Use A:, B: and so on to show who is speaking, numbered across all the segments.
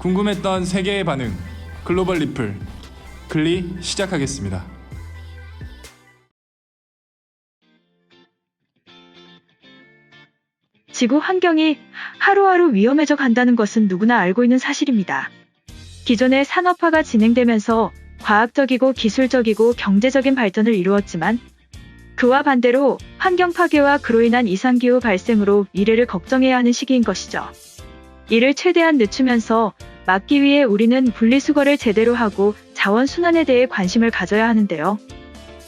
A: 궁금했던 세계의 반응, 글로벌 리플, 글리 시작하겠습니다.
B: 지구 환경이 하루하루 위험해져 간다는 것은 누구나 알고 있는 사실입니다. 기존의 산업화가 진행되면서 과학적이고 기술적이고 경제적인 발전을 이루었지만 그와 반대로 환경 파괴와 그로 인한 이상기후 발생으로 미래를 걱정해야 하는 시기인 것이죠. 이를 최대한 늦추면서 막기 위해 우리는 분리수거를 제대로 하고 자원순환에 대해 관심을 가져야 하는데요.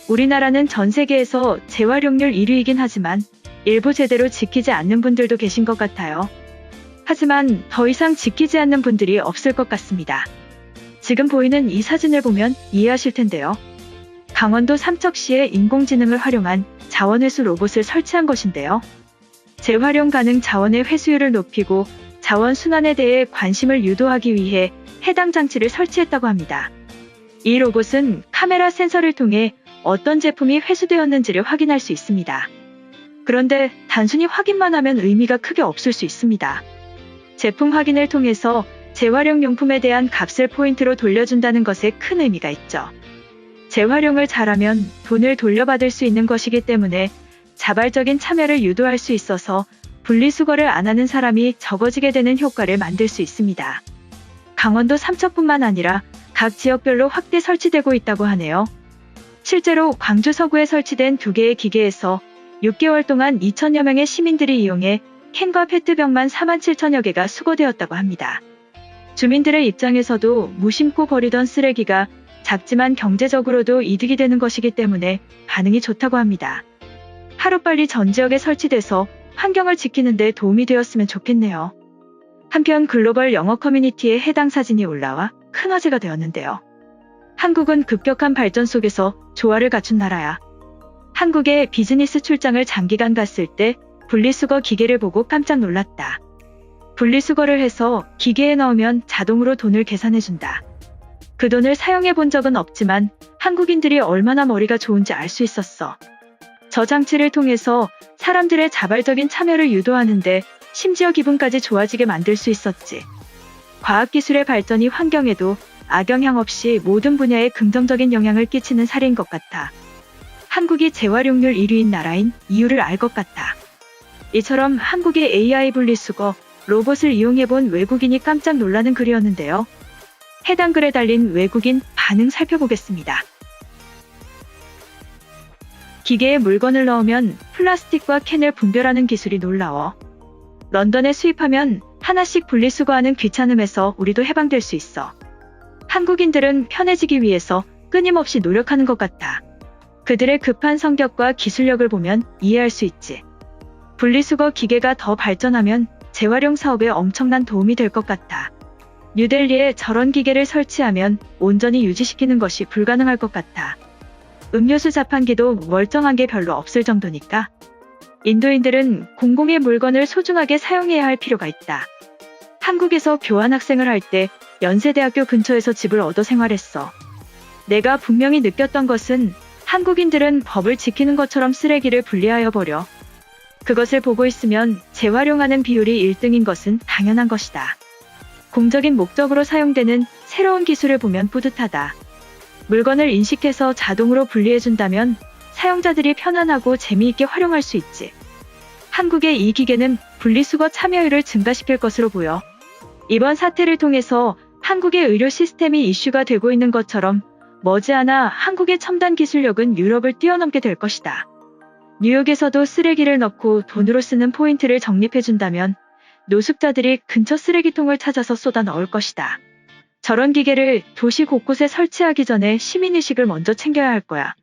B: 우리나라는 전 세계에서 재활용률 1위이긴 하지만 일부 제대로 지키지 않는 분들도 계신 것 같아요. 하지만 더 이상 지키지 않는 분들이 없을 것 같습니다. 지금 보이는 이 사진을 보면 이해하실 텐데요. 강원도 삼척시에 인공지능을 활용한 자원회수 로봇을 설치한 것인데요. 재활용 가능 자원의 회수율을 높이고 자원순환에 대해 관심을 유도하기 위해 해당 장치를 설치했다고 합니다. 이 로봇은 카메라 센서를 통해 어떤 제품이 회수되었는지를 확인할 수 있습니다. 그런데 단순히 확인만 하면 의미가 크게 없을 수 있습니다. 제품 확인을 통해서 재활용 용품에 대한 값을 포인트로 돌려준다는 것에 큰 의미가 있죠. 재활용을 잘하면 돈을 돌려받을 수 있는 것이기 때문에 자발적인 참여를 유도할 수 있어서 분리수거를 안 하는 사람이 적어지게 되는 효과를 만들 수 있습니다. 강원도 삼척뿐만 아니라 각 지역별로 확대 설치되고 있다고 하네요. 실제로 광주 서구에 설치된 2개의 기계에서 6개월 동안 2,000여 명의 시민들이 이용해 캔과 페트병만 47,000여 개가 수거되었다고 합니다. 주민들의 입장에서도 무심코 버리던 쓰레기가 작지만 경제적으로도 이득이 되는 것이기 때문에 반응이 좋다고 합니다. 하루빨리 전 지역에 설치돼서 환경을 지키는 데 도움이 되었으면 좋겠네요. 한편 글로벌 영어 커뮤니티에 해당 사진이 올라와 큰 화제가 되었는데요. 한국은 급격한 발전 속에서 조화를 갖춘 나라야. 한국에 비즈니스 출장을 장기간 갔을 때 분리수거 기계를 보고 깜짝 놀랐다. 분리수거를 해서 기계에 넣으면 자동으로 돈을 계산해준다. 그 돈을 사용해 본 적은 없지만 한국인들이 얼마나 머리가 좋은지 알 수 있었어. 저 장치를 통해서 사람들의 자발적인 참여를 유도하는데 심지어 기분까지 좋아지게 만들 수 있었지. 과학기술의 발전이 환경에도 악영향 없이 모든 분야에 긍정적인 영향을 끼치는 사례인 것 같아. 한국이 재활용률 1위인 나라인 이유를 알 것 같아. 이처럼 한국의 AI 분리수거 로봇을 이용해본 외국인이 깜짝 놀라는 글이었는데요. 해당 글에 달린 외국인 반응 살펴보겠습니다. 기계에 물건을 넣으면 플라스틱과 캔을 분별하는 기술이 놀라워. 런던에 수입하면 하나씩 분리수거하는 귀찮음에서 우리도 해방될 수 있어. 한국인들은 편해지기 위해서 끊임없이 노력하는 것 같아. 그들의 급한 성격과 기술력을 보면 이해할 수 있지. 분리수거 기계가 더 발전하면 재활용 사업에 엄청난 도움이 될 것 같아. 뉴델리에 저런 기계를 설치하면 온전히 유지시키는 것이 불가능할 것 같아. 음료수 자판기도 멀쩡한 게 별로 없을 정도니까. 인도인들은 공공의 물건을 소중하게 사용해야 할 필요가 있다. 한국에서 교환학생을 할 때 연세대학교 근처에서 집을 얻어 생활했어. 내가 분명히 느꼈던 것은 한국인들은 법을 지키는 것처럼 쓰레기를 분리하여 버려. 그것을 보고 있으면 재활용하는 비율이 1등인 것은 당연한 것이다. 공적인 목적으로 사용되는 새로운 기술을 보면 뿌듯하다. 물건을 인식해서 자동으로 분리해준다면 사용자들이 편안하고 재미있게 활용할 수 있지. 한국의 이 기계는 분리수거 참여율을 증가시킬 것으로 보여. 이번 사태를 통해서 한국의 의료 시스템이 이슈가 되고 있는 것처럼 머지않아 한국의 첨단 기술력은 유럽을 뛰어넘게 될 것이다. 뉴욕에서도 쓰레기를 넣고 돈으로 쓰는 포인트를 적립해준다면 노숙자들이 근처 쓰레기통을 찾아서 쏟아 넣을 것이다. 저런 기계를 도시 곳곳에 설치하기 전에 시민의식을 먼저 챙겨야 할 거야.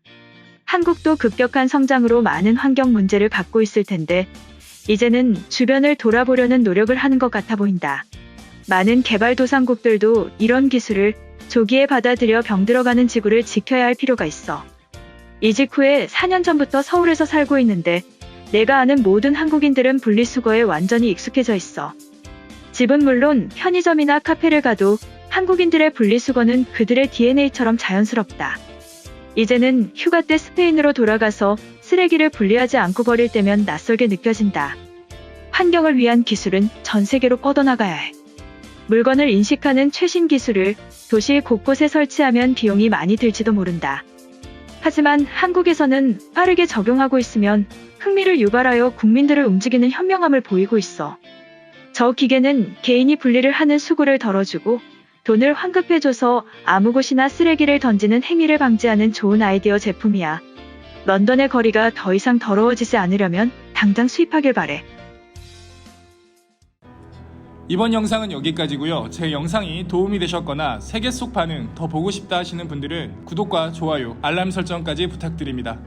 B: 한국도 급격한 성장으로 많은 환경 문제를 받고 있을 텐데 이제는 주변을 돌아보려는 노력을 하는 것 같아 보인다. 많은 개발도상국들도 이런 기술을 조기에 받아들여 병들어가는 지구를 지켜야 할 필요가 있어. 이직 후에 4년 전부터 서울에서 살고 있는데 내가 아는 모든 한국인들은 분리수거에 완전히 익숙해져 있어. 집은 물론 편의점이나 카페를 가도 한국인들의 분리수거는 그들의 DNA처럼 자연스럽다. 이제는 휴가 때 스페인으로 돌아가서 쓰레기를 분리하지 않고 버릴 때면 낯설게 느껴진다. 환경을 위한 기술은 전 세계로 뻗어나가야 해. 물건을 인식하는 최신 기술을 도시 곳곳에 설치하면 비용이 많이 들지도 모른다. 하지만 한국에서는 빠르게 적용하고 있으면 흥미를 유발하여 국민들을 움직이는 현명함을 보이고 있어. 저 기계는 개인이 분리를 하는 수고를 덜어주고 돈을 환급해줘서 아무 곳이나 쓰레기를 던지는 행위를 방지하는 좋은 아이디어 제품이야. 런던의 거리가 더 이상 더러워지지 않으려면 당장 수입하길 바래.
A: 이번 영상은 여기까지고요. 제 영상이 도움이 되셨거나 세계 속 반응 더 보고 싶다 하시는 분들은 구독과 좋아요, 알람 설정까지 부탁드립니다.